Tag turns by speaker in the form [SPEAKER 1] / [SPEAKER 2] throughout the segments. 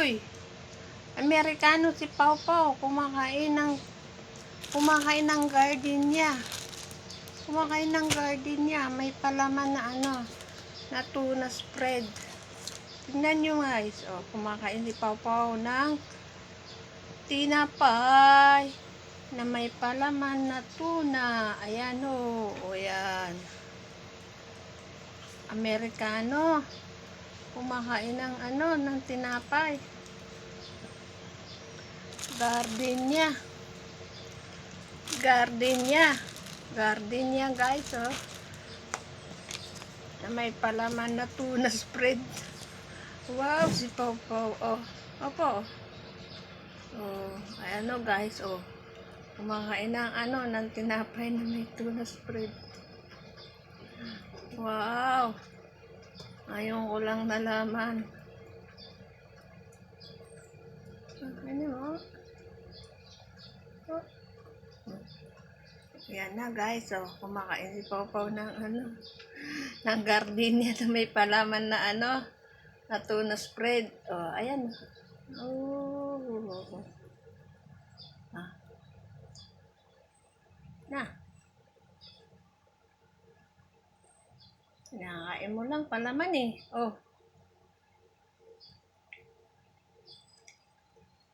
[SPEAKER 1] Uy, Amerikano si Pau Pau, kumakain ng gardenia. Kumakain ng gardenia, may palaman na na tuna spread. Tingnan nyo guys, kumakain si Pau Pau ng tinapay na may palaman na tuna. Ayan o yan. Amerikano, kumakain ng ng tinapay. Gardenia. Gardenia guys, na may palaman na tuna spread. Wow, si Pau Pau, opo. Ayan guys, kumakain ng ng tinapay na may tuna spread. Wow. Ngayon ko lang nalaman. Yan na guys, kumakain si Pau Pau ng ng gardenia na may palaman na na tuna spread. Ayan. Na. Kinakain mo lang palaman eh.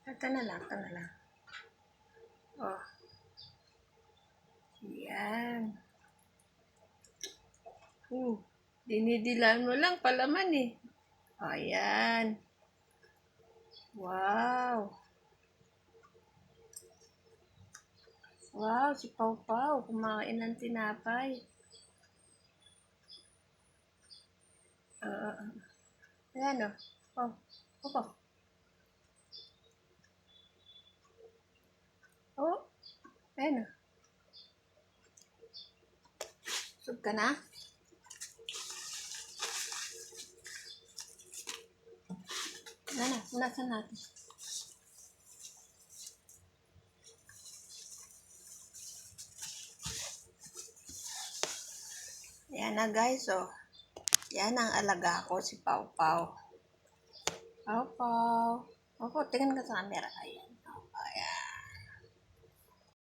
[SPEAKER 1] Ito na lang. Yan. Dinidilaan mo lang palaman eh. Ayan. Wow. Wow, si Pau Pau kumakain ng tinapay. Ayan opo. Ayan Sub ka na? Punasan natin. Yan na guys, yan ang alaga ko, si Pau Pau. Pau Pau. Opo, tingnan ka sa camera. Ayan.